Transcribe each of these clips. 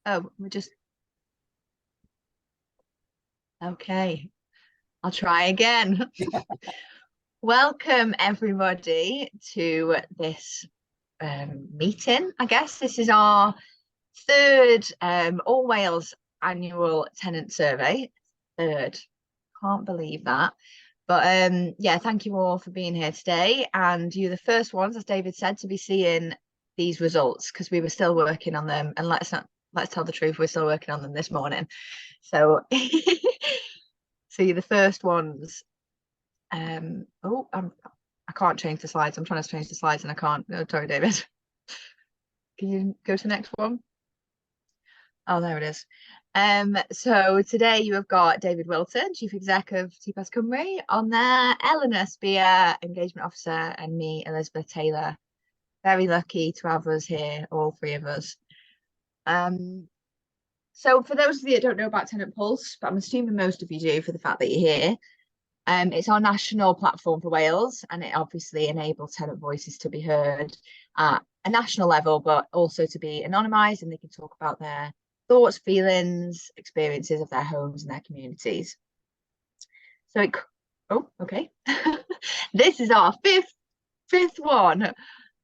Oh, we're just okay. I'll try again. Welcome everybody to this meeting. I guess this is our third All-Wales Annual Tenant Survey. Third, can't believe that. But yeah, thank you all for being here today. And you're the first ones, as David said, to be seeing these results, because we were still working on them. And let's tell the truth, we're still working on them this morning. So so you're the first ones. Oh, I can't change the slides. I'm trying to change the slides and I can't. Oh, sorry, David. Can you go to the next one? Oh, there it is. So today you have got David Wilton, Chief Exec of TPAS Cymru, on there, Eleanor Spear, Engagement Officer, and me, Elizabeth Taylor. Very lucky to have us here, all three of us. So for those of you that don't know about Tenant Pulse, but I'm assuming most of you do for the fact that you're here, it's our national platform for Wales, and it obviously enables tenant voices to be heard at a national level, but also to be anonymised, and they can talk about their thoughts, feelings, experiences of their homes and their communities. So okay. This is our fifth one.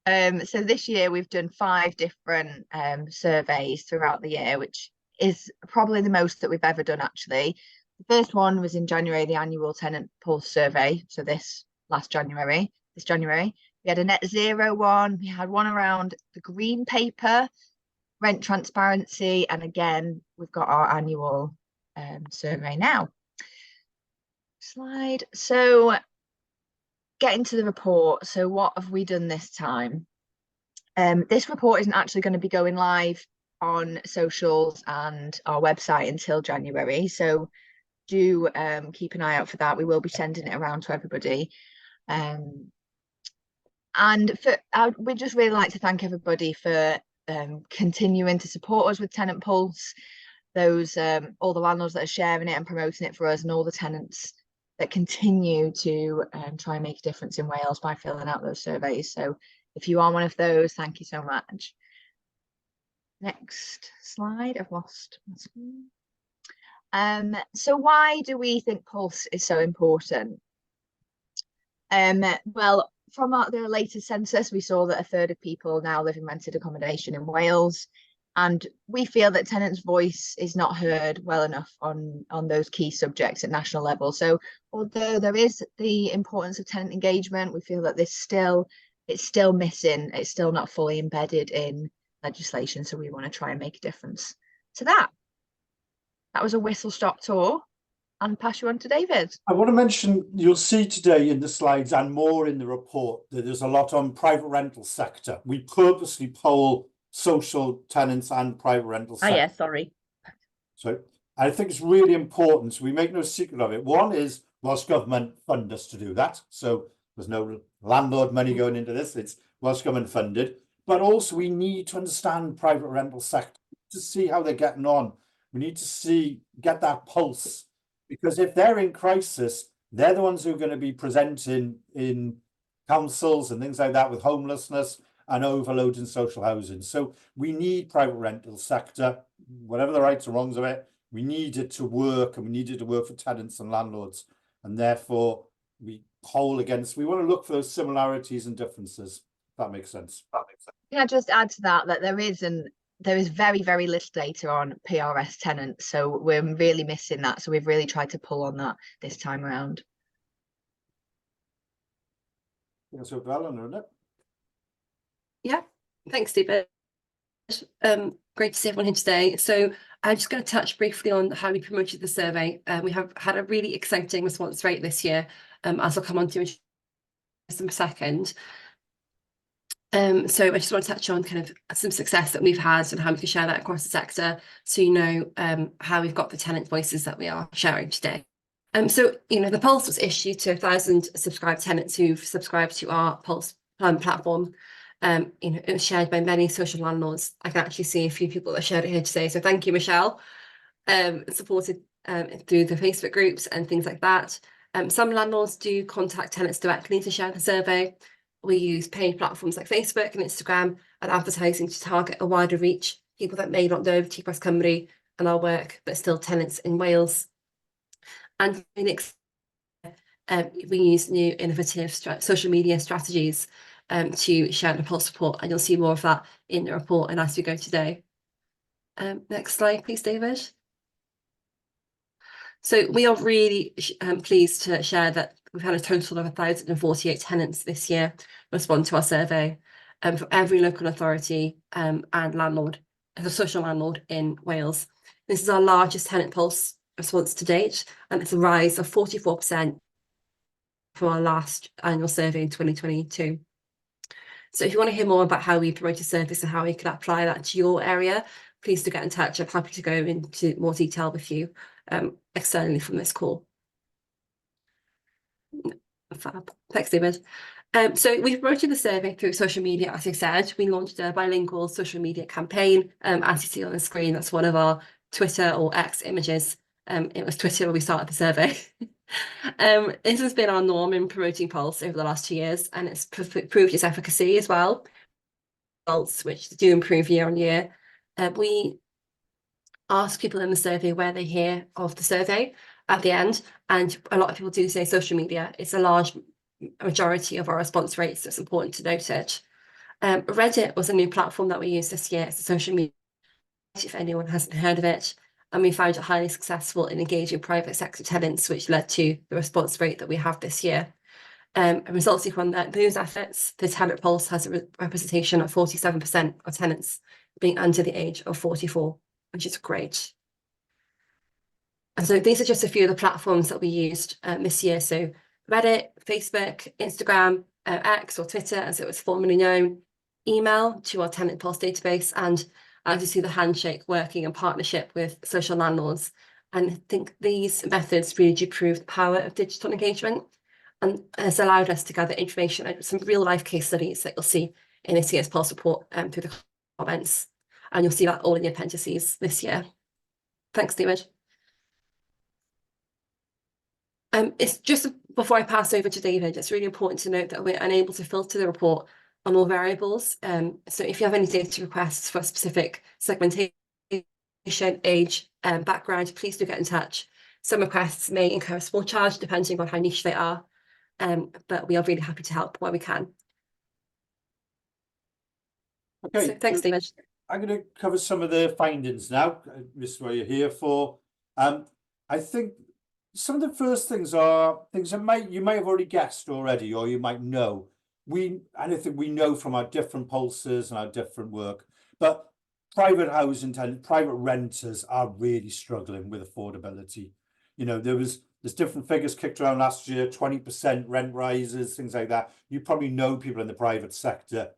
So this year we've done 5 different surveys throughout the year, which is probably the most that we've ever done, actually. The first one was in January, the annual Tenant Pulse survey. So this January. We had a net zero one. We had one around the green paper, rent transparency. And again, we've got our annual survey now. Slide. So getting to the report. So what have we done this time? This report isn't actually going to be going live on socials and our website until January. So do keep an eye out for that. We will be sending it around to everybody. And we'd just really like to thank everybody for continuing to support us with Tenant Pulse, those all the landlords that are sharing it and promoting it for us, and all the tenants that continue to try and make a difference in Wales by filling out those surveys. So if you are one of those, thank you so much. Next slide. I've lost my screen. So why do we think Pulse is so important? Well, from the latest census, we saw that 1/3 of people now live in rented accommodation in Wales, and we feel that tenants' voice is not heard well enough on those key subjects at national level. So although there is the importance of tenant engagement, we feel that it's still missing. It's still not fully embedded in legislation. So we want to try and make a difference to that. That was a whistle-stop tour, and pass you on to David. I want to mention, you'll see today in the slides and more in the report, that there's a lot on private rental sector. We purposely poll social tenants and private rental sector. Oh yeah, sorry. So I think it's really important. So we make no secret of it. One is Welsh Government fund us to do that. So there's no landlord money going into this. It's Welsh Government funded. But also we need to understand private rental sector to see how they're getting on. We need to get that pulse, because if they're in crisis, they're the ones who are going to be presenting in councils and things like that with homelessness and overload in social housing. So we need private rental sector, whatever the rights or wrongs of it, we need it to work, and we need it to work for tenants and landlords. And therefore we poll against, we want to look for those similarities and differences. If that makes sense. Can I just add to that there is very, very little data on PRS tenants, so we're really missing that. So we've really tried to pull on that this time around. So Eleanor, isn't it? Yeah, thanks, David. Great to see everyone here today. So I'm just going to touch briefly on how we promoted the survey. We have had a really exciting response rate this year, as I'll come on to in just a second. So I just want to touch on kind of some success that we've had and how we can share that across the sector, so you know how we've got the tenant voices that we are sharing today. So, you know, the Pulse was issued to 1,000 subscribed tenants who've subscribed to our Pulse platform. You know, it was shared by many social landlords. I can actually see a few people that shared it here today. So thank you, Michelle. Supported through the Facebook groups and things like that. Some landlords do contact tenants directly to share the survey. We use paid platforms like Facebook and Instagram and advertising to target a wider reach people that may not know TPAS Cymru and our work, but still tenants in Wales. And we use new innovative social media strategies to share the Pulse report, and you'll see more of that in the report and as we go today. Next slide, please, David. So we are really pleased to share that we've had a total of 1,048 tenants this year respond to our survey from every local authority and landlord, as a social landlord in Wales. This is our largest Tenant Pulse response to date, and it's a rise of 44% from our last annual survey in 2022. So if you want to hear more about how we promote a service and how we can apply that to your area, please do get in touch. I'm happy to go into more detail with you externally from this call. Fab. Thanks, David. So we promoted the survey through social media, as I said. We launched a bilingual social media campaign. As you see on the screen, that's one of our Twitter or X images. It was Twitter when we started the survey. This has been our norm in promoting Pulse over the last 2 years, and it's proved its efficacy as well. Results which do improve year on year. We ask people in the survey where they hear of the survey at the end, and a lot of people do say social media. It's a large majority of our response rates, so it's important to note it. Reddit was a new platform that we used this year. It's a social media, if anyone hasn't heard of it, and we found it highly successful in engaging private sector tenants, which led to the response rate that we have this year. And resulting from those efforts, the Tenant Pulse has a representation of 47% of tenants being under the age of 44, which is great. And so these are just a few of the platforms that we used this year. So Reddit, Facebook, Instagram, X or Twitter, as it was formerly known, email to our Tenant Pulse database, and as you see, the handshake working in partnership with social landlords. And I think these methods really do prove the power of digital engagement, and has allowed us to gather information and some real life case studies that you'll see in the TPAS Pulse report through the comments. And you'll see that all in the appendices this year. Thanks, David. It's just before I pass over to David, it's really important to note that we're unable to filter the report on all variables. So if you have any data requests for a specific segmentation, age, background, please do get in touch. Some requests may incur a small charge depending on how niche they are, but we are really happy to help where we can. Okay, so thanks, David. I'm going to cover some of the findings now. This is what you're here for. I think some of the first things are things that you may have already guessed already, or you might know. I think we know from our different pulses and our different work, but private housing tenants, private renters are really struggling with affordability. You know, there's different figures kicked around last year, 20% rent rises, things like that. You probably know people in the private sector.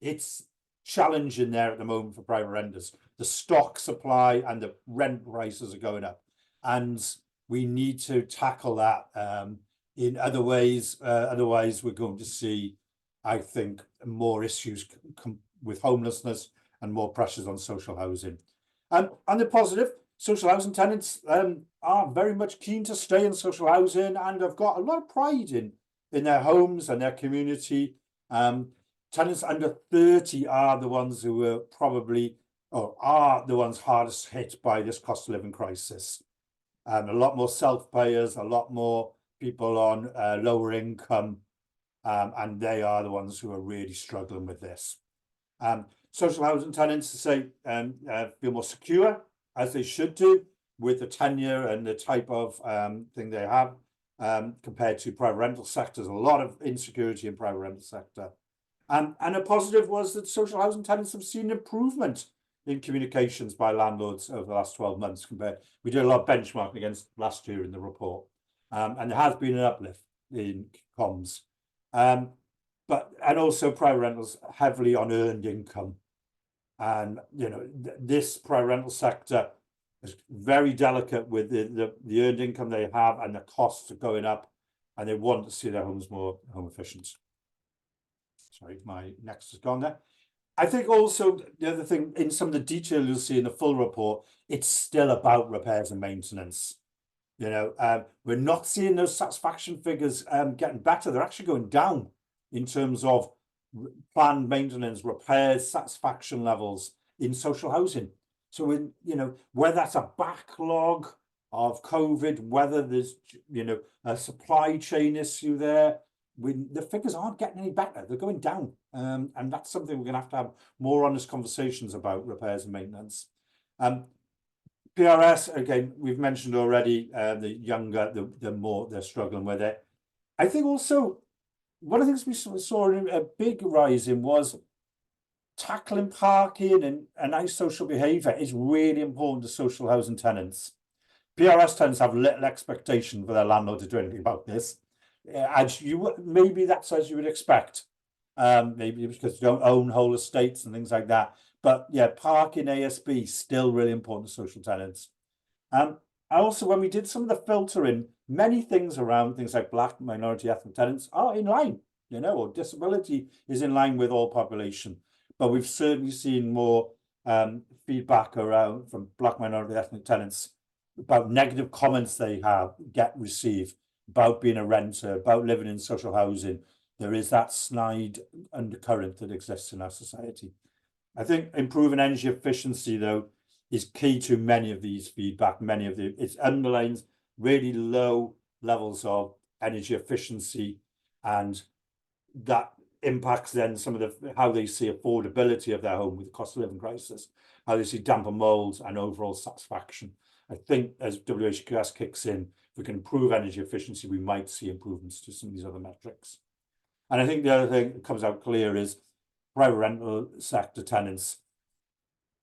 It's challenging there at the moment for private renters. The stock supply and the rent prices are going up, and we need to tackle that in other ways. Otherwise, we're going to see, I think, more issues with homelessness and more pressures on social housing. And the positive, social housing tenants are very much keen to stay in social housing and have got a lot of pride in their homes and their community. Tenants under 30 are the ones who are probably, or are the ones hardest hit by this cost of living crisis. A lot more self-payers, a lot more people on lower income, and they are the ones who are really struggling with this. Social housing tenants, to say, feel more secure, as they should do, with the tenure and the type of thing they have, compared to private rental sectors. A lot of insecurity in private rental sector. And a positive was that social housing tenants have seen improvement in communications by landlords over the last 12 months compared. We did a lot of benchmarking against last year in the report, and there has been an uplift in comms. And also private rentals heavily on earned income, and you know this private rental sector is very delicate with the earned income they have, and the costs are going up, and they want to see their homes more home efficient. Sorry, my next has gone there. I think also the other thing, in some of the detail you'll see in the full report, it's still about repairs and maintenance. You know, we're not seeing those satisfaction figures getting better. They're actually going down in terms of planned maintenance, repairs, satisfaction levels in social housing. So when, you know, whether that's a backlog of COVID, whether there's, you know, a supply chain issue there, the figures aren't getting any better, they're going down. And that's something we're going to have more honest conversations about, repairs and maintenance. PRS, again, we've mentioned already, the younger, the more they're struggling with it. I think also one of the things we saw a big rise in was tackling parking and antisocial behaviour is really important to social housing tenants. PRS tenants have little expectation for their landlord to do anything about this. As you maybe that's as you would expect, maybe because you don't own whole estates and things like that. But yeah, parking ASB still really important to social tenants. I also, when we did some of the filtering, many things around things like black, minority, ethnic tenants are in line, you know, or disability is in line with all population. But we've certainly seen more feedback around from black, minority, ethnic tenants about negative comments they receive about being a renter, about living in social housing. There is that snide undercurrent that exists in our society. I think improving energy efficiency, though, is key to many of these feedback. It underlines really low levels of energy efficiency, and that impacts then some of how they see affordability of their home with the cost of living crisis, how they see damper mold and overall satisfaction. I think as WHQS kicks in, if we can improve energy efficiency, we might see improvements to some of these other metrics. And I think the other thing that comes out clear is private rental sector tenants,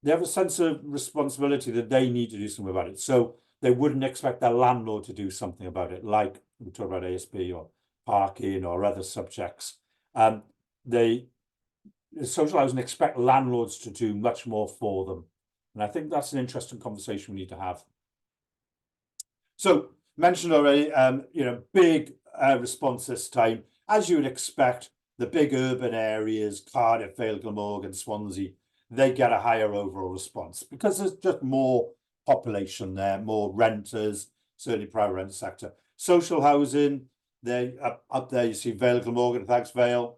they have a sense of responsibility that they need to do something about it. So they wouldn't expect their landlord to do something about it, like we talk about ASB or parking or other subjects. Social housing expect landlords to do much more for them. And I think that's an interesting conversation we need to have. So mentioned already, you know, big response this time, as you would expect. The big urban areas, Cardiff, Vale, Glamorgan, Swansea, they get a higher overall response because there's just more population there, more renters, certainly private rent sector. Social housing, they up there, you see Vale, Glamorgan, thanks Vale,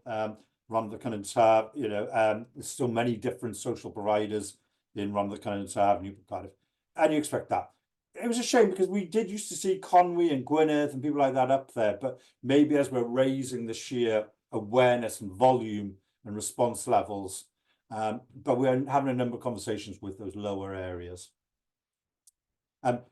Rhondda and Taf, you know, there's still many different social providers in Rhondda and Taf, Newport, Cardiff, and you expect that. It was a shame because we did used to see Conwy and Gwynedd and people like that up there, but maybe as we're raising the sheer awareness and volume and response levels, but we're having a number of conversations with those lower areas.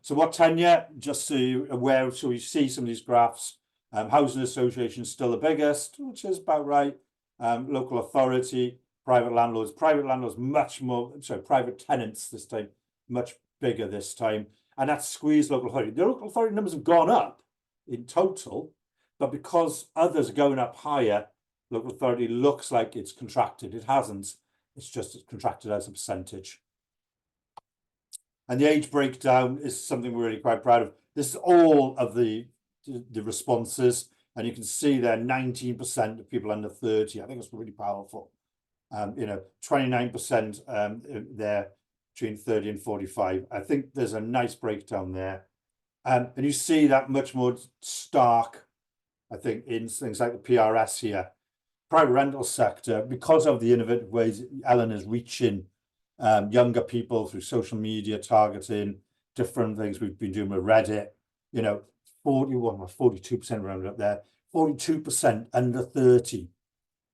So what tenure, just so you're aware, so we see some of these graphs, housing association still the biggest, which is about right. Local authority, private landlords much more, sorry, private tenants this time, much bigger this time. And that's squeezed local authority. The local authority numbers have gone up in total, but because others are going up higher, local authority looks like it's contracted. It hasn't. It's just contracted as a percentage. And the age breakdown is something we're really quite proud of. This is all of the responses, and you can see there 19% of people under 30. I think it's really powerful. You know, 29% there between 30 and 45. I think there's a nice breakdown there. And you see that much more stark, I think, in things like the PRS here. Private rental sector, because of the innovative ways Ellen is reaching younger people through social media, targeting, different things we've been doing with Reddit, you know, 42% rounded up there, 42% under 30.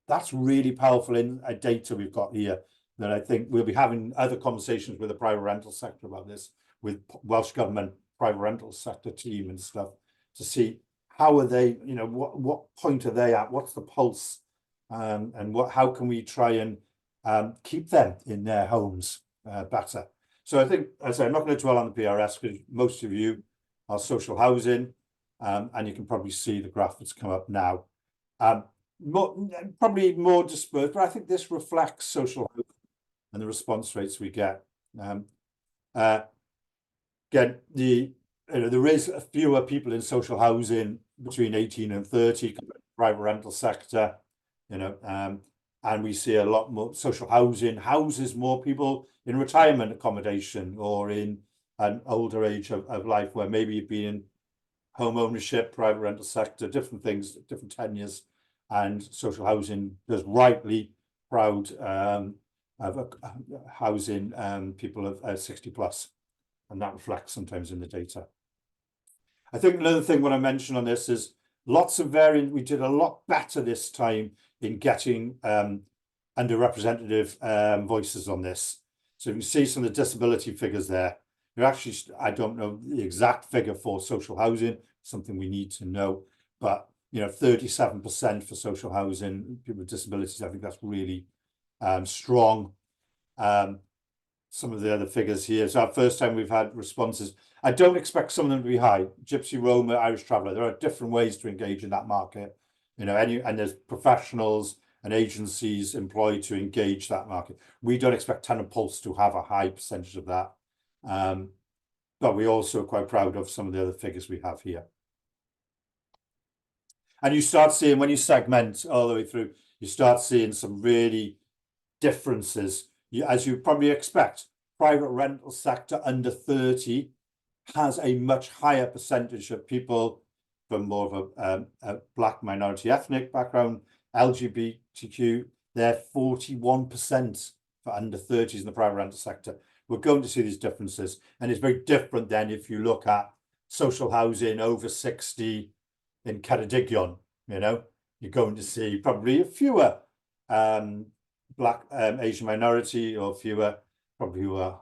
That's really powerful in data we've got here, that I think we'll be having other conversations with the private rental sector about this, with Welsh Government private rental sector team and stuff, to see how are they, you know, what point are they at, what's the pulse, and how can we try and keep them in their homes better. So I think, as I say, I'm not going to dwell on the PRS because most of you are social housing, and you can probably see the graph that's come up now. Probably more dispersed, but I think this reflects social housing and the response rates we get. Again, there is fewer people in social housing between 18 and 30, private rental sector, you know, and we see a lot more social housing houses more people in retirement accommodation or in an older age of life where maybe you've been in home ownership, private rental sector, different things, different tenures, and social housing does rightly proud housing people of 60 plus, and that reflects sometimes in the data. I think another thing what I mentioned on this is lots of variant. We did a lot better this time in getting underrepresented voices on this. So you can see some of the disability figures there. You're actually, I don't know the exact figure for social housing, something we need to know, but 37% for social housing, people with disabilities, I think that's really strong. Some of the other figures here. It's our first time we've had responses. I don't expect some of them to be high. Gypsy, Roma, Irish traveller. There are different ways to engage in that market, and there's professionals and agencies employed to engage that market. We don't expect Tenant Pulse to have a high percentage of that, but we also are quite proud of some of the other figures we have here. And you start seeing, when you segment all the way through, you start seeing some really differences. As you probably expect, private rental sector under 30 has a much higher percentage of people from more of a black minority ethnic background, LGBTQ. They're 41% for under 30s in the private rental sector. We're going to see these differences, and it's very different then if you look at social housing over 60 in Ceredigion. You're going to see probably fewer black Asian minority, or fewer probably who are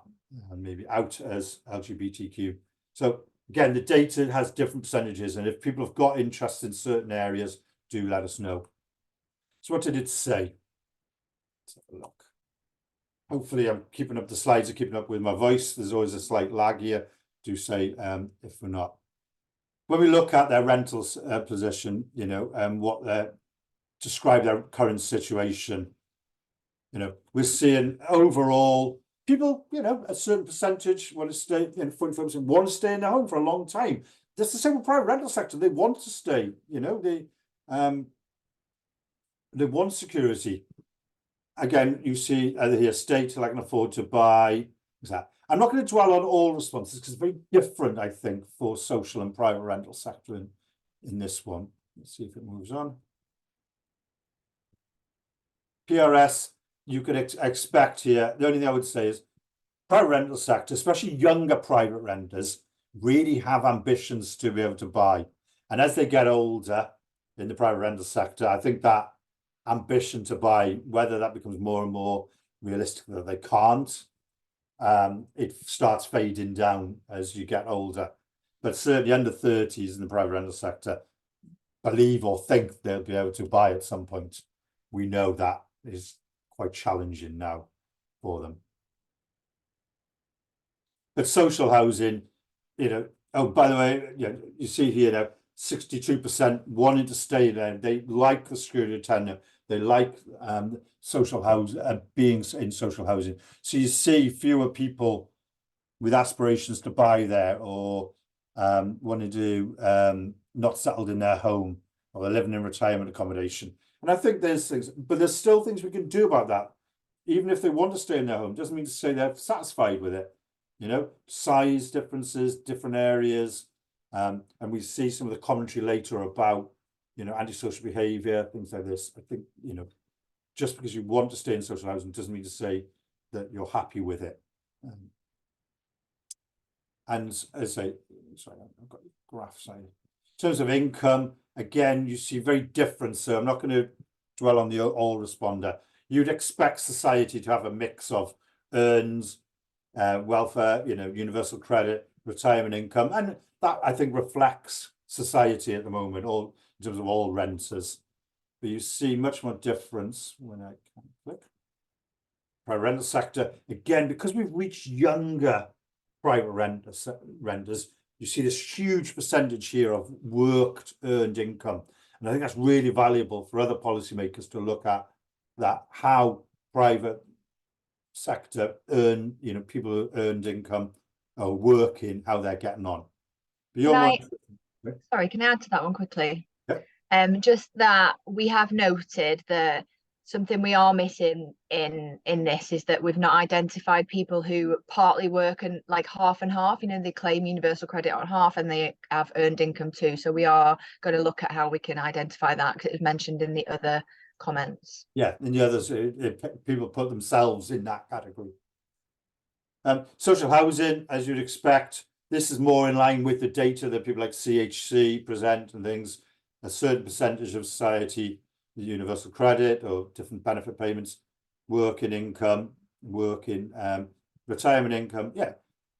maybe out as LGBTQ. So again, the data has different percentages, and if people have got interest in certain areas, do let us know. So what did it say? Let's have a look. Hopefully I'm keeping up the slides, are keeping up with my voice. There's always a slight lag here. Do say if we're not. When we look at their rentals position, what they describe their current situation, we're seeing overall people, a certain percentage want to stay, 45% want to stay in their home for a long time. That's the same with private rental sector. They want to stay, they want security. Again, you see here, stay till I can afford to buy. I'm not going to dwell on all responses because it's very different, I think, for social and private rental sector in this one. Let's see if it moves on. PRS, you could expect here. The only thing I would say is private rental sector, especially younger private renters, really have ambitions to be able to buy. And as they get older in the private rental sector, I think that ambition to buy, whether that becomes more and more realistic that they can't, it starts fading down as you get older. But certainly under 30s in the private rental sector believe or think they'll be able to buy at some point. We know that is quite challenging now for them. But social housing, oh, by the way, you see here now, 62% wanting to stay there. They like the security of tenure. They like social housing, being in social housing. So you see fewer people with aspirations to buy there, or wanting to not settled in their home, or they're living in retirement accommodation. And I think there's things, but there's still things we can do about that. Even if they want to stay in their home, doesn't mean to say they're satisfied with it. Size differences, different areas. And we see some of the commentary later about, antisocial behaviour, things like this. I think, just because you want to stay in social housing doesn't mean to say that you're happy with it. And as I say, sorry, I've got the graph side. In terms of income, again, you see very different. So I'm not going to dwell on the all responder. You'd expect society to have a mix of earns, welfare, universal credit, retirement income, and that I think reflects society at the moment, all in terms of all renters. But you see much more difference when I can click. Private rental sector, again, because we've reached younger private renters, you see this huge percentage here of worked earned income. And I think that's really valuable for other policymakers to look at that, how private sector people who earned income are working, how they're getting on. Sorry, can I add to that one quickly? Yeah. Just that we have noted that something we are missing in this is that we've not identified people who partly work and like half and half. They claim universal credit on half and they have earned income too. So we are going to look at how we can identify that, because it was mentioned in the other comments. Yeah, and the others, people put themselves in that category. Social housing, as you'd expect, this is more in line with the data that people like CHC present and things. A certain percentage of society, the universal credit or different benefit payments, working income, working retirement income. Yeah,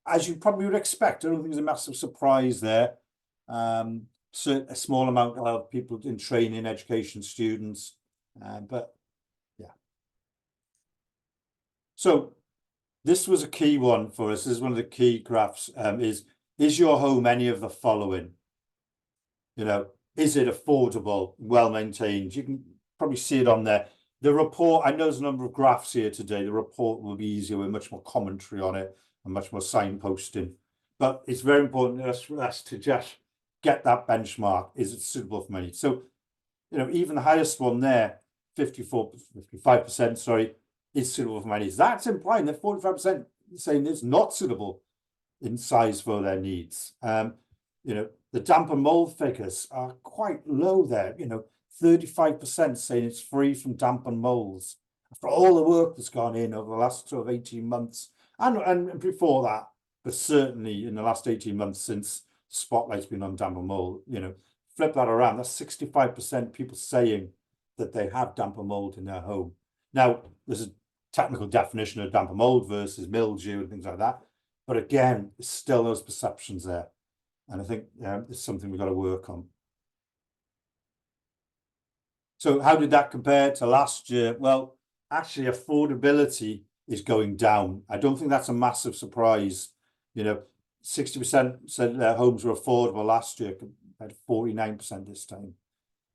as you probably would expect. I don't think there's a massive surprise there. So a small amount of people in training, education, students, but yeah. So this was a key one for us. This is one of the key graphs. Is your home any of the following? You know, is it affordable, well maintained? You can probably see it on there. The report, I know there's a number of graphs here today. The report will be easier with much more commentary on it and much more signposting. But it's very important for us to just get that benchmark. Is it suitable for many? So, you know, even the highest one there, 55%, sorry, is suitable for many. That's implying that 45% saying it's not suitable in size for their needs. You know, the damp and mold figures are quite low there. You know, 35% saying it's free from damp and molds. After all the work that's gone in over the last sort of 18 months, and before that, but certainly in the last 18 months since spotlight's been on damp and mold, you know, flip that around, that's 65% people saying that they have damp and mold in their home. Now, there's a technical definition of damp and mold versus mildew and things like that. But again, there's still those perceptions there. And I think it's something we've got to work on. So how did that compare to last year? Well, actually, affordability is going down. I don't think that's a massive surprise. You know, 60% said their homes were affordable last year, compared to 49% this time.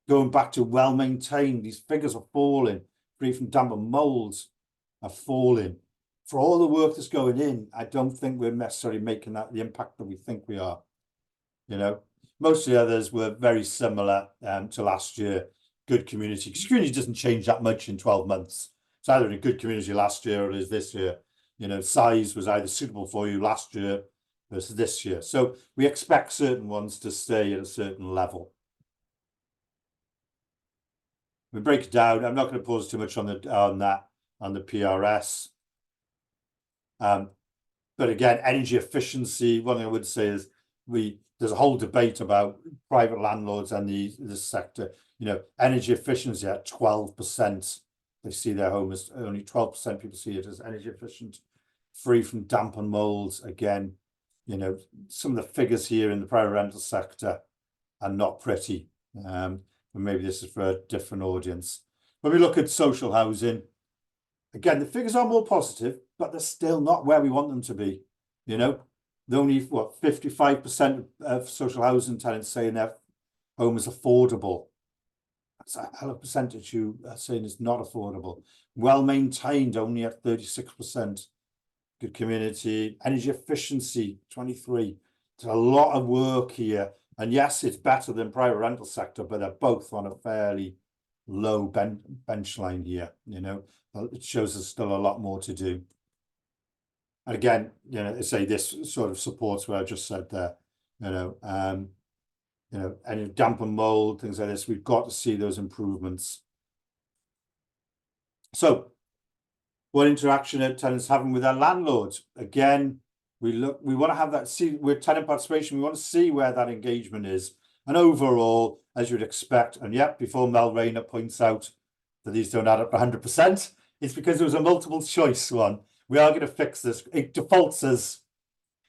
Going back to well maintained, these figures are falling. Free from damp and molds are falling. For all the work that's going in, I don't think we're necessarily making that the impact that we think we are. You know, most of the others were very similar to last year. Good community. Community doesn't change that much in 12 months. It's either a good community last year or it is this year. You know, size was either suitable for you last year versus this year. So we expect certain ones to stay at a certain level. We break it down. I'm not going to pause too much on the PRS. But again, energy efficiency, one thing I would say is there's a whole debate about private landlords and the sector. You know, energy efficiency at 12%. They see their home as only 12% people see it as energy efficient, free from damp and molds. Again, you know, some of the figures here in the private rental sector are not pretty. And maybe this is for a different audience. When we look at social housing, again, the figures are more positive, but they're still not where we want them to be. You know, they're only, what, 55% of social housing tenants saying their home is affordable. That's a hell of a percentage who are saying it's not affordable. Well maintained, only at 36%. Good community. Energy efficiency, 23%. There's a lot of work here. And yes, it's better than private rental sector, but they're both on a fairly low bench line here. You know, it shows there's still a lot more to do. And again, you know, I say this sort of supports what I just said there. You know, any damp and mold, things like this, we've got to see those improvements. So, what interaction are tenants having with their landlords? Again, we want to have that, see with tenant participation, we want to see where that engagement is. And overall, as you'd expect, and yet before Mel Rayner points out that these don't add up 100%, it's because there was a multiple choice one. We are going to fix this. It defaults us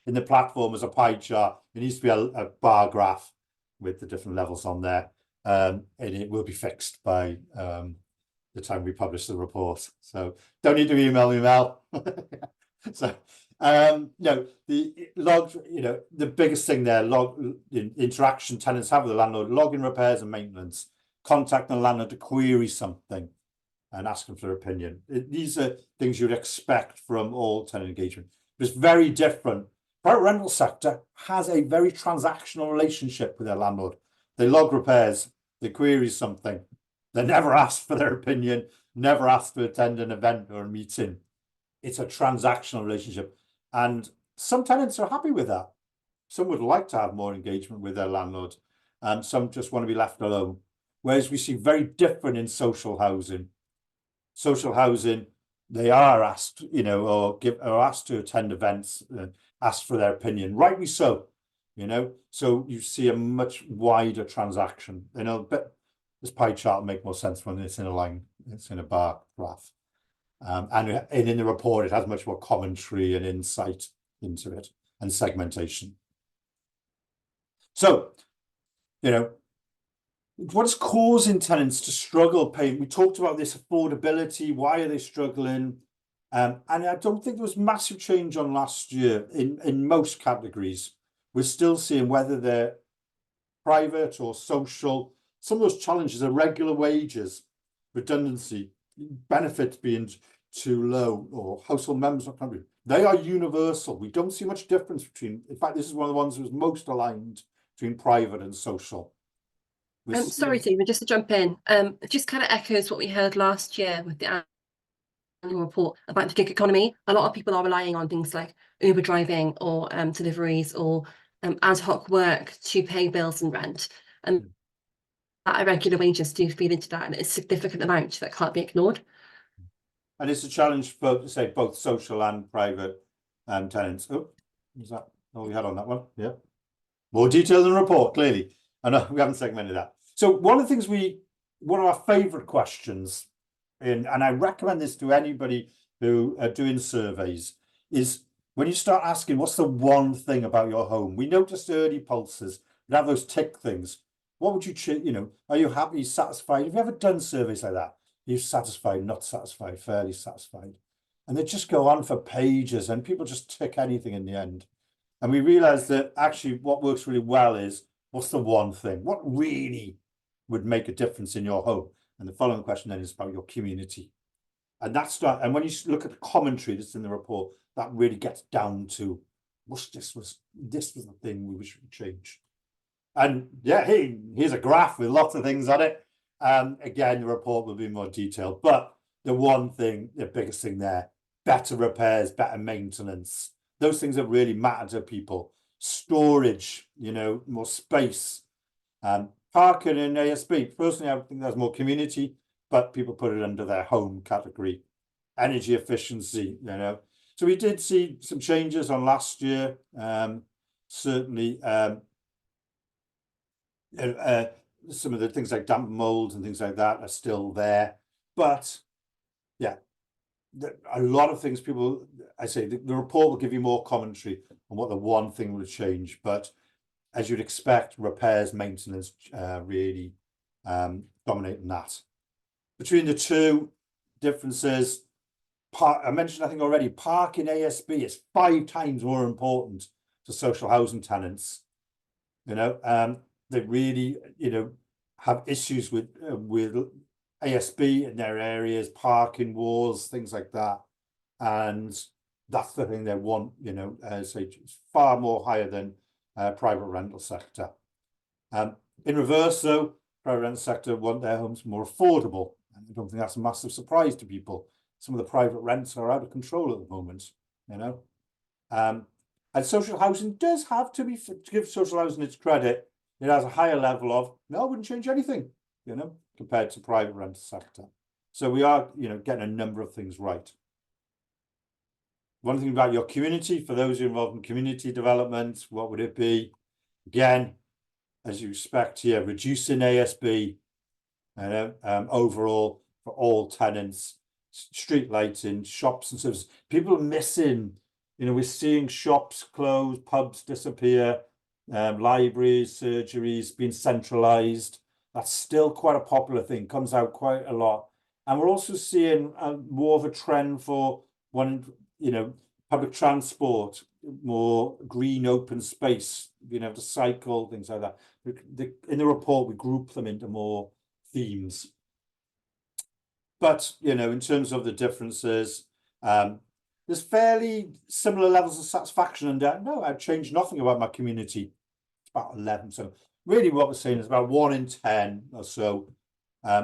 in the platform as a pie chart. It needs to be a bar graph with the different levels on there. And it will be fixed by the time we publish the report. So don't need to email me, Mel. So no, the log, you know, the biggest thing there, interaction tenants have with the landlord, login repairs and maintenance, contact the landlord to query something and ask them for their opinion. These are things you'd expect from all tenant engagement. It's very different. Private rental sector has a very transactional relationship with their landlord. They log repairs, they query something. They're never asked for their opinion, never asked to attend an event or a meeting. It's a transactional relationship. And some tenants are happy with that. Some would like to have more engagement with their landlord. And some just want to be left alone. whereas we see very different in social housing. Social housing, they are asked, you know, or asked to attend events, asked for their opinion, rightly so, you know. So you see a much wider transaction. You know, but this pie chart will make more sense when it's in a line, it's in a bar graph. And in the report, it has much more commentary and insight into it and segmentation. So, you know, what's causing tenants to struggle paying? We talked about this affordability. Why are they struggling? And I don't think there was massive change on last year in most categories. We're still seeing whether they're private or social. Some of those challenges are regular wages, redundancy, benefits being too low, or household members not contributing. They are universal. We don't see much difference between. In fact, this is one of the ones that was most aligned between private and social. Sorry, Stephen, just to jump in. It just kind of echoes what we heard last year with the annual report about the gig economy. A lot of people are relying on things like Uber driving or deliveries or ad hoc work to pay bills and rent. And that irregular wages do feed into that, and it's a significant amount that can't be ignored. And it's a challenge for, say, both social and private tenants. Oh, is that all we had on that one? Yeah. More detail in the report, clearly. I know we haven't segmented that. So one of the things one of our favourite questions, and I recommend this to anybody who are doing surveys, is when you start asking, what's the one thing about your home? We noticed early pulses, we have those tick things. What would you know, are you happy, satisfied? Have you ever done surveys like that? Are you satisfied, not satisfied, fairly satisfied? And they just go on for pages and people just tick anything in the end. And we realised that actually what works really well is, what's the one thing? What really would make a difference in your home? And the following question then is about your community. And and when you look at the commentary that's in the report, that really gets down to this was the thing we wish would change. And yeah, here's a graph with lots of things on it. Again, the report will be more detailed, but the one thing, the biggest thing there, better repairs, better maintenance. Those things that really matter to people. Storage, you know, more space. Parking and ASB. Personally, I think there's more community, but people put it under their home category. Energy efficiency, you know. So we did see some changes on last year. Certainly, some of the things like damp mold and things like that are still there. But yeah, a lot of things I say the report will give you more commentary on what the one thing will change. But as you'd expect, repairs, maintenance really dominating that. Between the two differences, I mentioned, I think already, parking ASB is 5 times more important to social housing tenants. You know, they really, you know, have issues with ASB in their areas, parking walls, things like that. And that's the thing they want, you know, say it's far more higher than private rental sector. In reverse, though, private rental sector want their homes more affordable. And I don't think that's a massive surprise to people. Some of the private rents are out of control at the moment, you know. And social housing does have to give social housing its credit. It has a higher level of, no, I wouldn't change anything, you know, compared to private rental sector. So we are, you know, getting a number of things right. One thing about your community, for those involved in community development, what would it be? Again, as you expect here, reducing ASB, overall for all tenants, street lighting, shops and services. People are missing, you know, we're seeing shops close, pubs disappear, libraries, surgeries being centralised. That's still quite a popular thing, comes out quite a lot. And we're also seeing more of a trend for you know, public transport, more green open space, being able to cycle, things like that. In the report, we group them into more themes. But, you know, in terms of the differences, there's fairly similar levels of satisfaction. And no, I've changed nothing about my community. It's about 11. So really what we're saying is about 1 in 10 or so,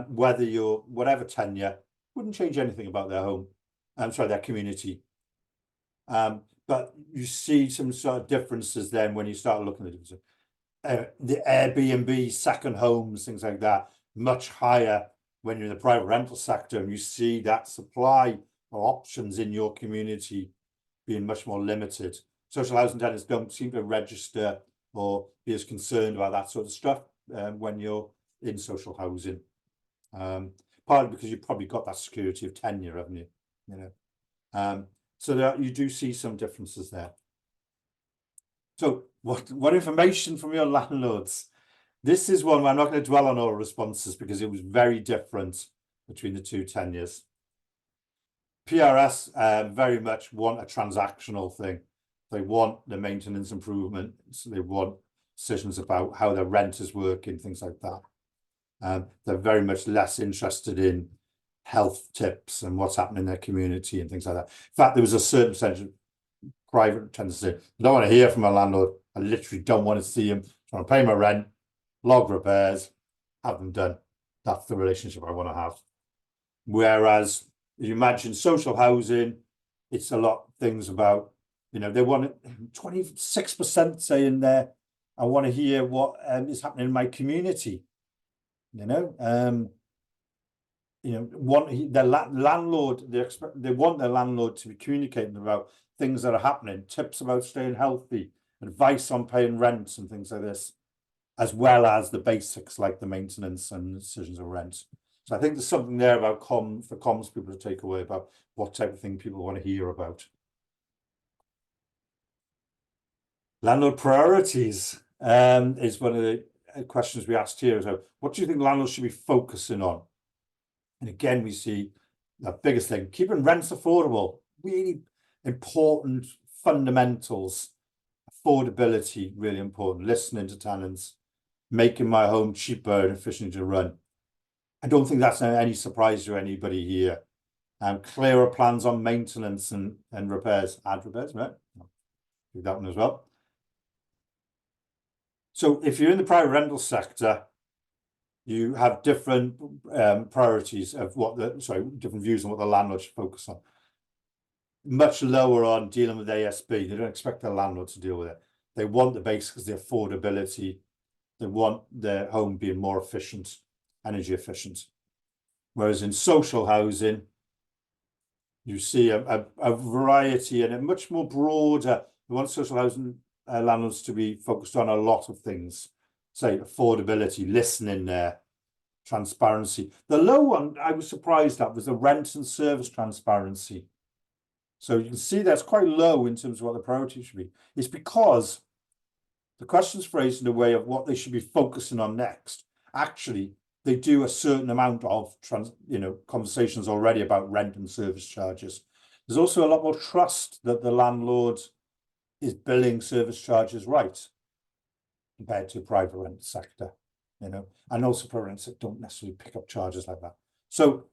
whether you're whatever tenure, wouldn't change anything about their home. I'm sorry, their community. But you see some sort of differences then when you start looking at it. The Airbnb, second homes, things like that. much higher when you're in the private rental sector and you see that supply or options in your community being much more limited. Social housing tenants don't seem to register or be as concerned about that sort of stuff when you're in social housing. Partly because you've probably got that security of tenure, haven't you? You know, so you do see some differences there. So what information from your landlords? This is one where I'm not going to dwell on all responses because it was very different between the two tenures. PRS very much want a transactional thing. They want the maintenance improvements. They want decisions about how their rent is working, things like that. They're very much less interested in health tips and what's happening in their community and things like that. In fact, there was a certain percentage of private tenants say, I don't want to hear from my landlord. I literally don't want to see him. I want to pay my rent, log repairs, have them done. That's the relationship I want to have. Whereas you imagine social housing, it's a lot of things about, you know, they want 26% saying there, I want to hear what is happening in my community. You know, want their landlord, they want their landlord to be communicating about things that are happening, tips about staying healthy, advice on paying rent and things like this, as well as the basics like the maintenance and decisions of rent. So I think there's something there about for comms people to take away about what type of thing people want to hear about. Landlord priorities is one of the questions we asked here. So what do you think landlords should be focusing on? And again, we see the biggest thing, keeping rents affordable, really important fundamentals, affordability, really important, listening to tenants, making my home cheaper and efficient to run. I don't think that's any surprise to anybody here. Clearer plans on maintenance and repairs, add repairs, right? Do that one as well. So if you're in the private rental sector, you have different priorities of different views on what the landlord should focus on. Much lower on dealing with ASB. They don't expect the landlord to deal with it. They want the basics, the affordability. They want their home being more efficient, energy efficient. Whereas in social housing, you see a variety and a much more broader. We want social housing landlords to be focused on a lot of things. Say affordability, listening there, transparency. The low one I was surprised at was the rent and service transparency. So you can see that's quite low in terms of what the priority should be. It's because the question's phrased in a way of what they should be focusing on next. Actually, they do a certain amount of conversations already about rent and service charges. There's also a lot more trust that the landlord is billing service charges right compared to private rent sector, and also private rents that don't necessarily pick up charges like that. So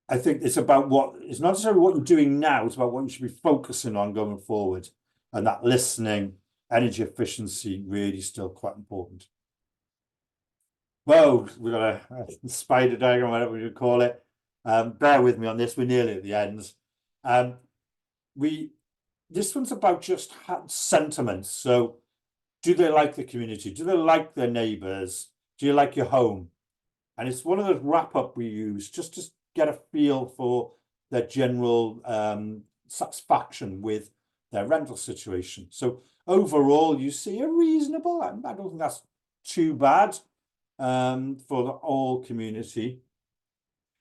I think it's about it's not necessarily what you're doing now, it's about what you should be focusing on going forward. And that listening, energy efficiency, really still quite important. Well, we've got a spider diagram, whatever we would call it. Bear with me on this, we're nearly at the ends. This one's about just sentiments. So do they like the community? Do they like their neighbours? Do you like your home? And it's one of those wrap-up we use just to get a feel for their general satisfaction with their rental situation. So overall, you see a reasonable, I don't think that's too bad for the whole community.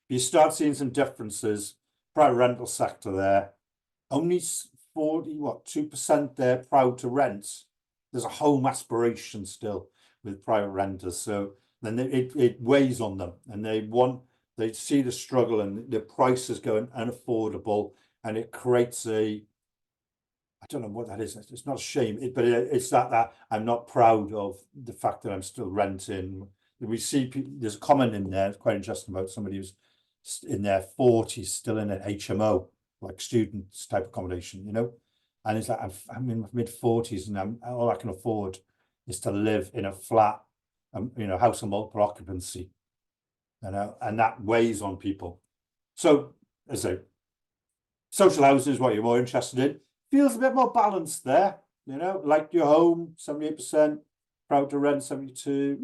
You start seeing some differences. Private rental sector there, only 2% there proud to rent. There's a home aspiration still with private renters. So then it weighs on them, and they see the struggle and the prices going unaffordable, and it creates I don't know what that is. It's not a shame, but it's that I'm not proud of the fact that I'm still renting. We see people, there's a comment in there, it's quite interesting, about somebody who's in their 40s still in an HMO, like students type accommodation, and it's like, I'm in my mid-40s and all I can afford is to live in a flat, house of multiple occupancy, and that weighs on people. So as I say, social housing is what you're more interested in. Feels a bit more balanced there, like your home, 78%, proud to rent, 72,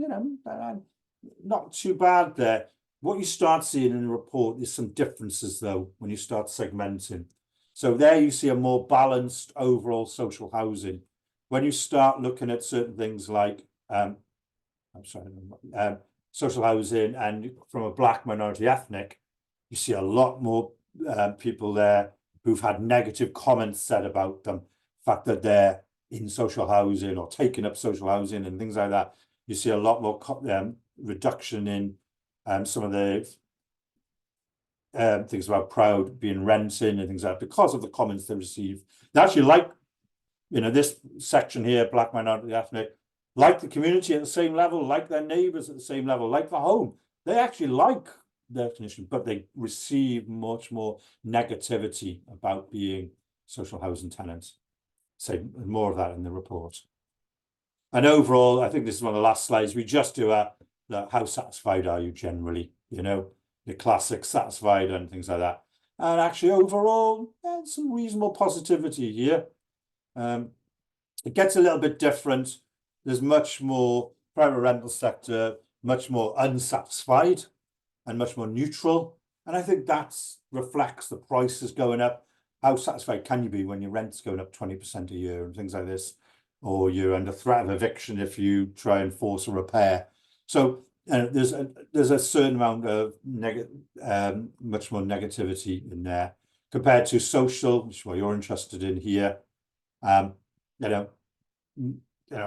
not too bad there. What you start seeing in the report is some differences, though, when you start segmenting. So there you see a more balanced overall social housing. When you start looking at certain things like, I'm sorry, social housing and from a black minority ethnic, you see a lot more people there who've had negative comments said about them, the fact that they're in social housing or taking up social housing and things like that. You see a lot more reduction in some of the things about proud being renting and things like that because of the comments they receive. They actually like, this section here, black minority ethnic, like the community at the same level, like their neighbours at the same level, like the home. They actually like the definition, but they receive much more negativity about being social housing tenants. Say more of that in the report. And overall, I think this is one of the last slides. We just do how satisfied are you generally, the classic satisfied and things like that. And actually overall, some reasonable positivity here. It gets a little bit different. There's much more private rental sector, much more unsatisfied and much more neutral. And I think that reflects the prices going up. How satisfied can you be when your rent's going up 20% a year and things like this? Or you're under threat of eviction if you try and force a repair. So there's a certain amount of much more negativity in there compared to social, which is what you're interested in here.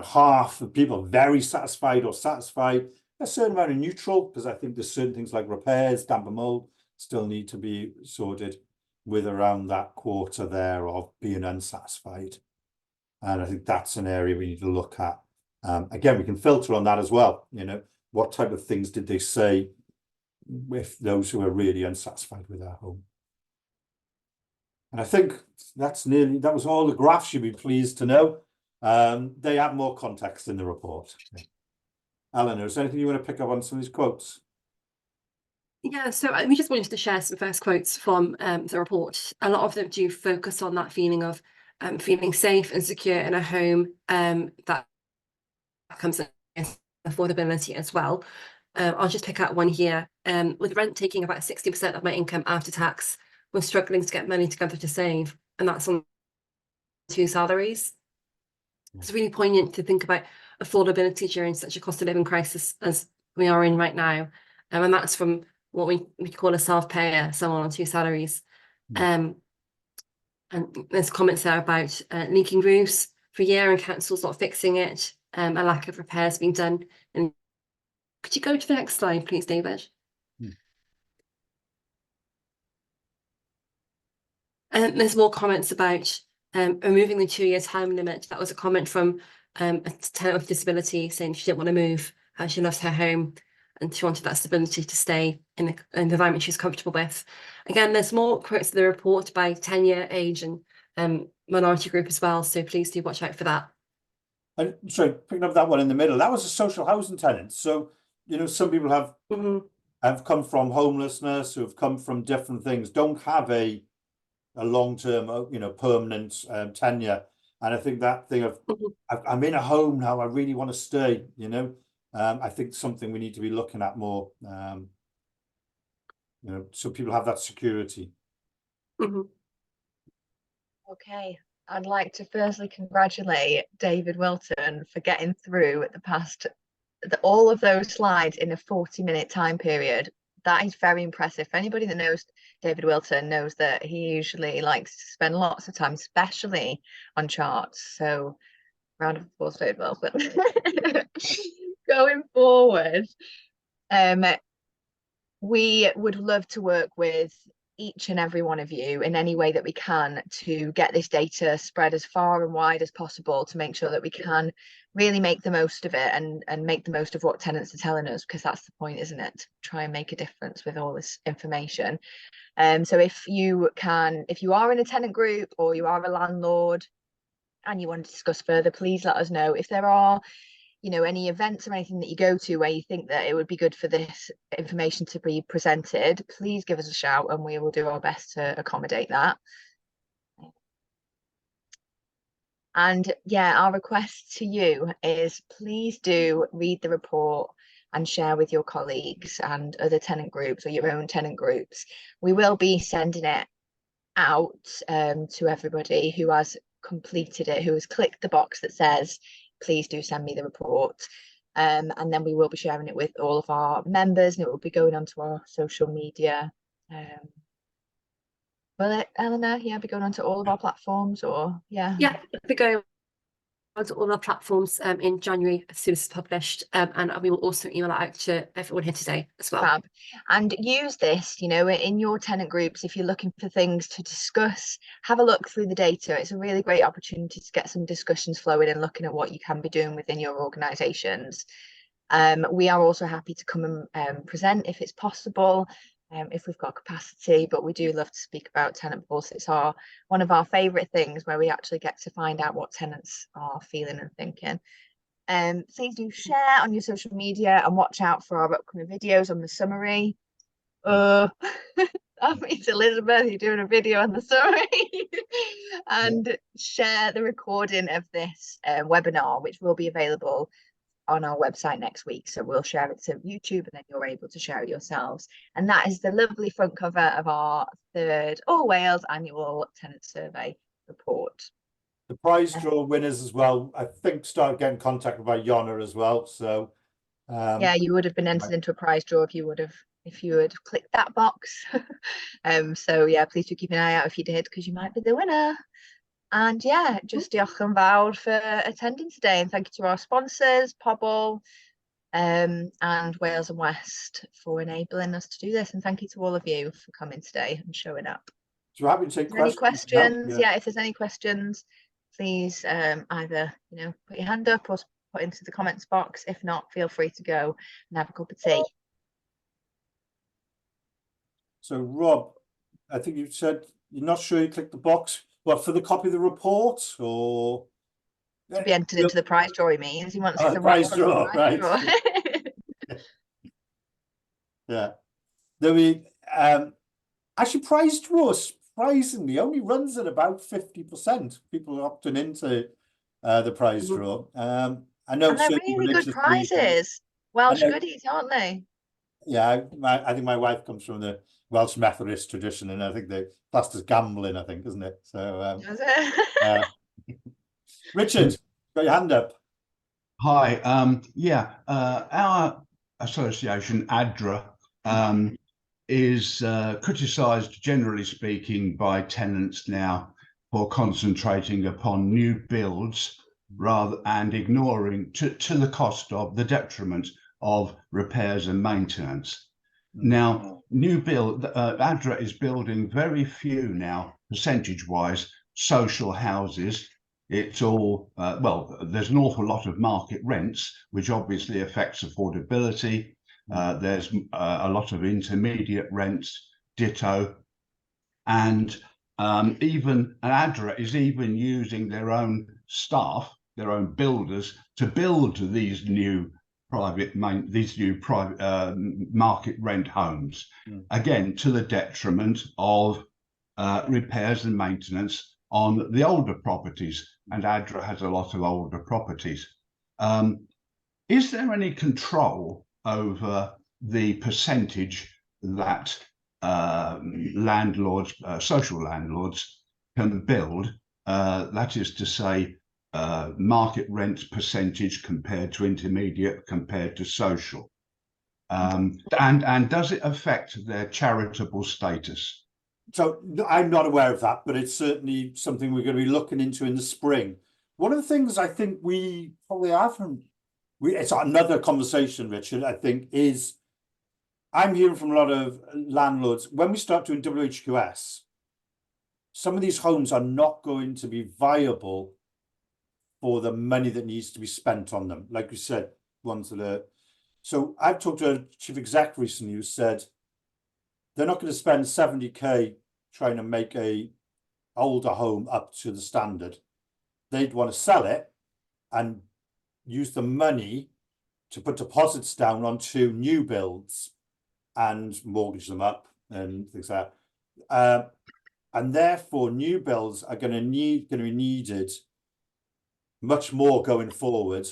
Half of people very satisfied or satisfied, a certain amount of neutral, because I think there's certain things like repairs, damp and mold still need to be sorted, with around that quarter there of being unsatisfied. And I think that's an area we need to look at. Again, we can filter on that as well. What type of things did they say with those who are really unsatisfied with their home? And I think that was all the graphs you'd be pleased to know. They have more context in the report. Eleanor, is there anything you want to pick up on some of these quotes? Yeah, so we just wanted to share some first quotes from the report. A lot of them do focus on that feeling of feeling safe and secure in a home that comes with affordability as well. I'll just pick out one here. With rent taking about 60% of my income after tax, we're struggling to get money together to save, and that's on 2 salaries. It's really poignant to think about affordability during such a cost of living crisis as we are in right now. And that's from what we call a self-payer, someone on 2 salaries. And there's comments there about leaking roofs for a year and councils not fixing it, a lack of repairs being done. And could you go to the next slide, please, David? And there's more comments about removing the 2-year time limit. That was a comment from a tenant with disability saying she didn't want to move. She loves her home and she wanted that stability to stay in the environment she's comfortable with. Again, there's more quotes in the report by tenure, age and minority group as well. So please do watch out for that. And sorry, picking up that one in the middle, that was a social housing tenant. So, some people have come from homelessness, who have come from different things, don't have a long-term, permanent tenure. And I think that thing of, I'm in a home now, I really want to stay, I think something we need to be looking at more, so people have that security. Okay, I'd like to firstly congratulate David Wilton for getting through all of those slides in a 40-minute time period. That is very impressive. Anybody that knows David Wilton knows that he usually likes to spend lots of time, especially on charts. So round of applause for David Wilton. Going forward, we would love to work with each and every one of you in any way that we can to get this data spread as far and wide as possible to make sure that we can really make the most of it and make the most of what tenants are telling us, because that's the point, isn't it? Try and make a difference with all this information. So if you are in a tenant group or you are a landlord and you want to discuss further, please let us know. If there are any events or anything that you go to where you think that it would be good for this information to be presented, please give us a shout and we will do our best to accommodate that. And yeah, our request to you is please do read the report and share with your colleagues and other tenant groups or your own tenant groups. We will be sending it out to everybody who has completed it, who has clicked the box that says, please do send me the report. And then we will be sharing it with all of our members, and it will be going onto our social media. Will it, Eleanor? Yeah, be going onto all of our platforms, or yeah? Yeah, we go onto all our platforms in January as soon as it's published, and we will also email it out to everyone here today as well. Fab. And use this, you know, in your tenant groups. If you're looking for things to discuss, have a look through the data. It's a really great opportunity to get some discussions flowing and looking at what you can be doing within your organisations. We are also happy to come and present if it's possible, if we've got capacity, but we do love to speak about Tenant Pulse. It's one of our favourite things, where we actually get to find out what tenants are feeling and thinking. Please do share on your social media and watch out for our upcoming videos on the summary. That means Elizabeth, you're doing a video on the summary. And share the recording of this webinar, which will be available on our website next week. So we'll share it to YouTube, and then you're able to share it yourselves. And that is the lovely front cover of our 3rd All-Wales Annual Tenant Survey report. The prize draw winners as well, I think, started getting contacted by Yona as well. So yeah, you would have been entered into a prize draw if you had clicked that box. So yeah, please do keep an eye out if you did, because you might be the winner. And yeah, just diolch yn fawr for attending today, and thank you to our sponsors, Pobl, and Wales and West, for enabling us to do this. And thank you to all of you for coming today and showing up. So happy to take any questions? Yeah. If there's any questions, please either put your hand up or put into the comments box. If not, feel free to go and have a cup of tea. So Rob, I think you said you're not sure you clicked the box. What, for the copy of the report, or to be entered into the prize draw? He means he wants the prize draw, right? Draw. Yeah. There we actually, prize draw surprisingly only runs at about 50%. People are opting into the prize draw. I know, and they're really good prizes. Welsh goodies, aren't they? Yeah, I think my wife comes from the Welsh Methodist tradition, and I think they classed as gambling, I think, isn't it? So Is it? Richard, got your hand up. Hi, our association, ADRA, is criticised, generally speaking, by tenants now for concentrating upon new builds and ignoring to the cost of the detriment of repairs and maintenance. Now, new build, ADRA is building very few now, percentage-wise, social houses. It's all, there's an awful lot of market rents, which obviously affects affordability. There's a lot of intermediate rents, ditto. And even ADRA is even using their own staff, their own builders, to build these new private market rent homes, again to the detriment of repairs and maintenance on the older properties, and ADRA has a lot of older properties. Is there any control over the percentage that landlords, social landlords, can build? That is to say, market rent percentage compared to intermediate, compared to social, and does it affect their charitable status? So I'm not aware of that, but it's certainly something we're going to be looking into in the spring. One of the things I think we probably haven't, it's another conversation, Richard, I think, is I'm hearing from a lot of landlords, when we start doing WHQS, some of these homes are not going to be viable for the money that needs to be spent on them. Like you said, ones that are, so I've talked to a chief exec recently who said they're not going to spend 70k trying to make a older home up to the standard. They'd want to sell it and use the money to put deposits down onto new builds and mortgage them up and things like that. And therefore, new builds are going to be needed much more going forward,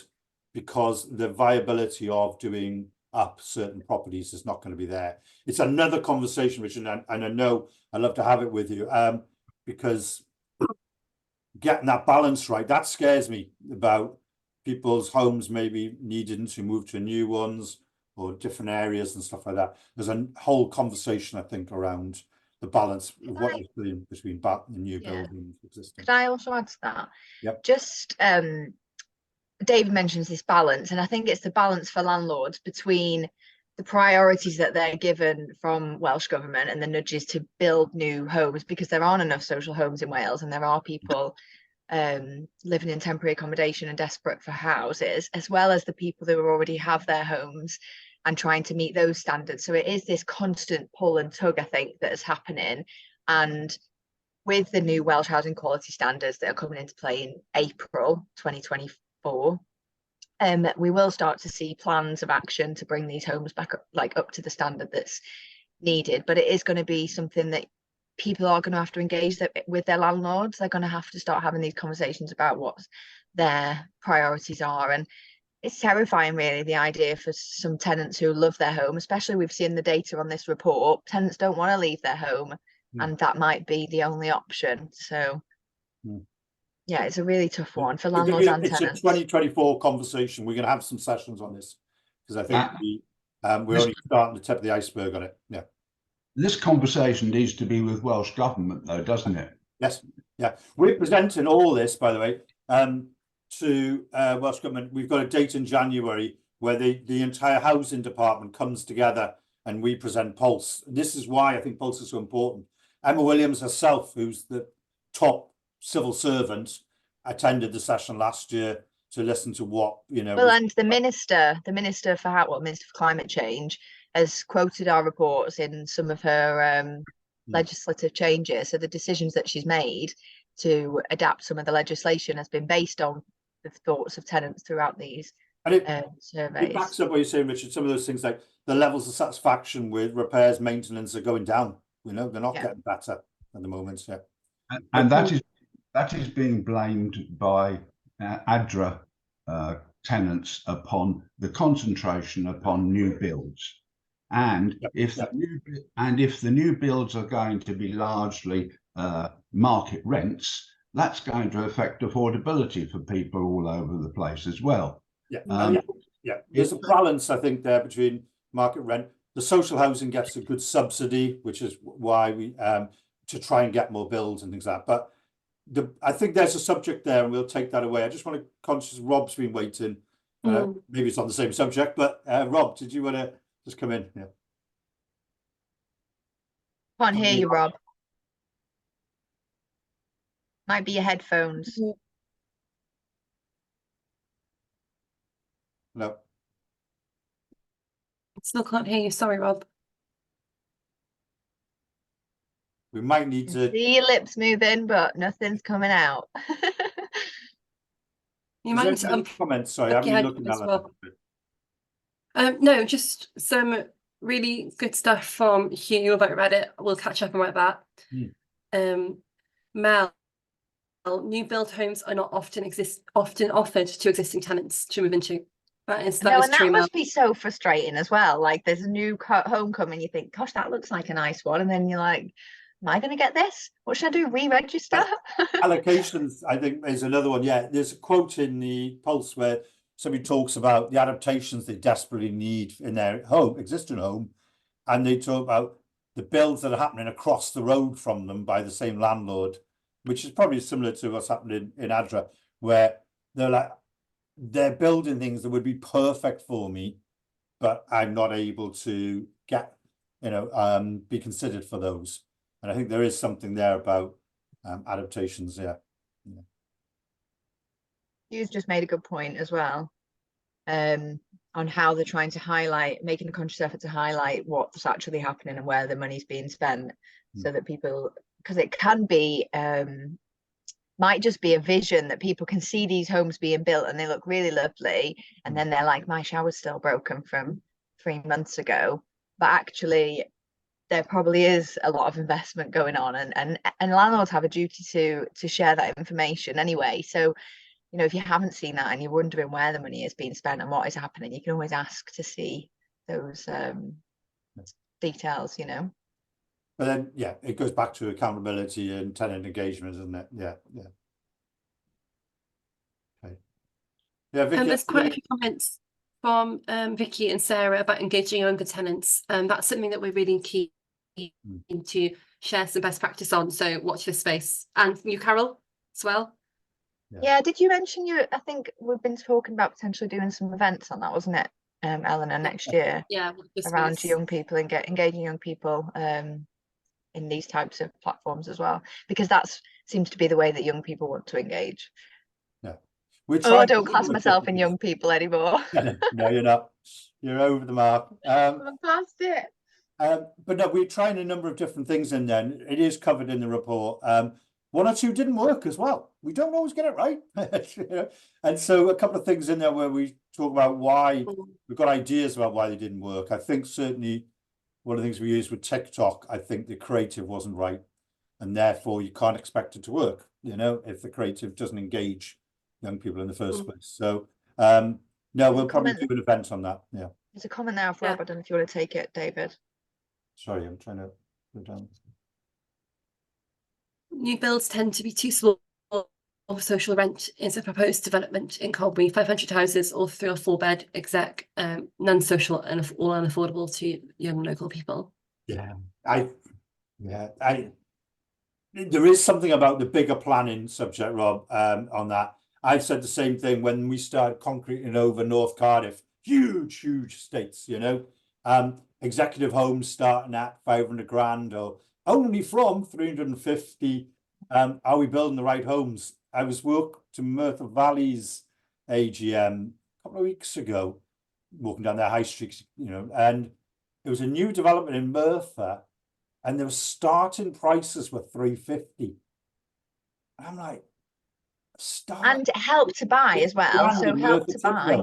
because the viability of doing up certain properties is not going to be there. It's another conversation, Richard, and I know I'd love to have it with you, because getting that balance right, that scares me about people's homes maybe needing to move to new ones or different areas and stuff like that. There's a whole conversation, I think, around the balance of what you're doing between the new buildings existing. Could I also add to that? Yep. Just David mentions this balance, and I think it's the balance for landlords between the priorities that they're given from Welsh Government and the nudges to build new homes, because there aren't enough social homes in Wales, and there are people living in temporary accommodation and desperate for houses, as well as the people who already have their homes and trying to meet those standards. So it is this constant pull and tug, I think, that is happening. And with the new Welsh housing quality standards that are coming into play in April 2024, we will start to see plans of action to bring these homes back up to the standard that's needed. But it is going to be something that people are going to have to engage with their landlords. They're going to have to start having these conversations about what their priorities are. And it's terrifying, really, the idea for some tenants who love their home, especially we've seen the data on this report. Tenants don't want to leave their home, and that might be the only option. So yeah, it's a really tough one for landlords and tenants. It's a 2024 conversation. We're going to have some sessions on this, because I think we're only starting the tip of the iceberg on it. Yeah. This conversation needs to be with Welsh Government, though, doesn't it? Yes. Yeah. We're presenting all this, by the way, to Welsh Government. We've got a date in January where the entire housing department comes together and we present Pulse. This is why I think Pulse is so important. Emma Williams herself, who's the top civil servant, attended the session last year to listen to what, Well, and the minister for Minister for Climate Change has quoted our reports in some of her legislative changes. So the decisions that she's made to adapt some of the legislation has been based on the thoughts of tenants throughout these surveys. It backs up what you're saying, Richard. Some of those things, like the levels of satisfaction with repairs, maintenance, are going down. They're not getting better at the moment. Yeah, and that is being blamed by ADRA tenants upon the concentration upon new builds. And if the new builds are going to be largely market rents, that's going to affect affordability for people all over the place as well. There's a balance, I think, there between market rent. The social housing gets a good subsidy, which is why we to try and get more builds and things like that. But I think there's a subject there, and we'll take that away. I just want to conscious Rob's been waiting. Maybe it's on the same subject, but Rob, did you want to just come in? Yeah. Can't hear you, Rob. Might be your headphones. No. Still can't hear you. Sorry, Rob. We might need to see your lips moving, but nothing's coming out. You might need to comments. Sorry, I'm looking at well. No, just some really good stuff from Hugh about Reddit. We'll catch up about that. Mel, new build homes are not often offered to existing tenants to move into. That must be so frustrating as well. Like, there's a new home coming, you think, gosh, that looks like a nice one, and then you're like, am I going to get this? What should I do? Re-register? Allocations, I think, is another one. Yeah, there's a quote in the Pulse where somebody talks about the adaptations they desperately need in their existing home, and they talk about the builds that are happening across the road from them by the same landlord, which is probably similar to what's happening in ADRA, where they're building things that would be perfect for me, but I'm not able to get, be considered for those. And I think there is something there about adaptations. You've just made a good point as well, on how they're trying to making a conscious effort to highlight what's actually happening and where the money's being spent, so that people, because it can be, might just be a vision that people can see these homes being built and they look really lovely, and then they're like, my shower's still broken from 3 months ago, but actually there probably is a lot of investment going on, and landlords have a duty to share that information anyway. So, if you haven't seen that and you're wondering where the money is being spent and what is happening, you can always ask to see those details, you know. But then, yeah, it goes back to accountability and tenant engagement, isn't it? Yeah, yeah. Okay. Yeah, Vicky, There's quite a few comments from Vicky and Sarah about engaging younger tenants. That's something that we're really keen to share some best practice on. So watch this space. And you, Carol, as well. Yeah, did you mention I think we've been talking about potentially doing some events on that, wasn't it, Eleanor, next year? Yeah, around young people and engaging young people in these types of platforms as well, because that seems to be the way that young people want to engage. Yeah. I don't class myself in young people anymore. No, you're not. You're over the mark. I'm past it. But no, we're trying a number of different things in there. And it is covered in the report. One or two didn't work as well. We don't always get it right. You know? And so a couple of things in there where we talk about why we've got ideas about why they didn't work. I think certainly one of the things we used with TikTok, I think the creative wasn't right. And therefore you can't expect it to work, you know, if the creative doesn't engage young people in the first place. So no, we'll probably do an event on that. Yeah. There's a comment there for Rob. I don't know if you want to take it, David. Sorry, I'm trying to go down. New builds tend to be too small for social rent. Is a proposed development in Colbury, 500 houses or 3 or 4 bed exec, non-social and all unaffordable to young local people. Yeah, there is something about the bigger planning subject, Rob, on that. I've said the same thing when we started concreting over North Cardiff, huge estates, you know, executive homes starting at 500 grand or only from 350. Are we building the right homes? I was to Merthyr Valley's AGM a couple of weeks ago, walking down their high streets, you know, and it was a new development in Merthyr, and their starting prices were 350. I'm like, and help to buy as well. So help to buy.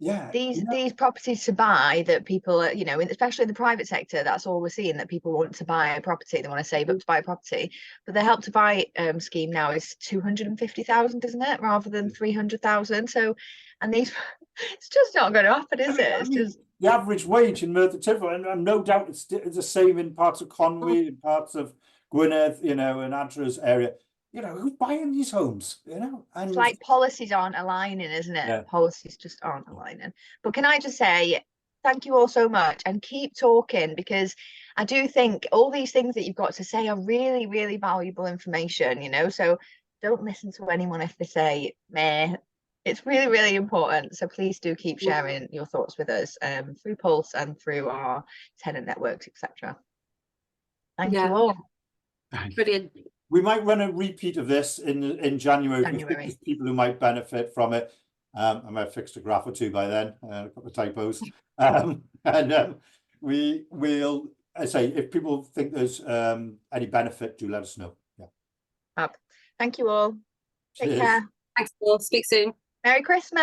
Yeah, these properties to buy that people are, you know, especially in the private sector, that's all we're seeing, that people want to buy a property, they want to save up to buy a property, but the help to buy scheme now is 250,000, isn't it, rather than 300,000. So, and these it's just not going to happen, is it? It's just the average wage in Merthyr Tydfil, and no doubt it's the same in parts of Conwy, in parts of Gwynedd, you know, and Adras area. You know, who's buying these homes, you know? And it's like policies aren't aligning, isn't it? Yeah. Policies just aren't aligning. But can I just say thank you all so much, and keep talking, because I do think all these things that you've got to say are really, really valuable information, you know, so don't listen to anyone if they say meh. It's really, really important. So please do keep sharing your thoughts with us through Pulse and through our tenant networks, etc. Thank you all. Brilliant. We might run a repeat of this in January. There's people who might benefit from it. I might have fixed a graph or two by then, a couple of typos. We will, I say, if people think there's any benefit, do let us know. Yeah. Thank you all. Take care. Thanks, all. Speak soon. Merry Christmas.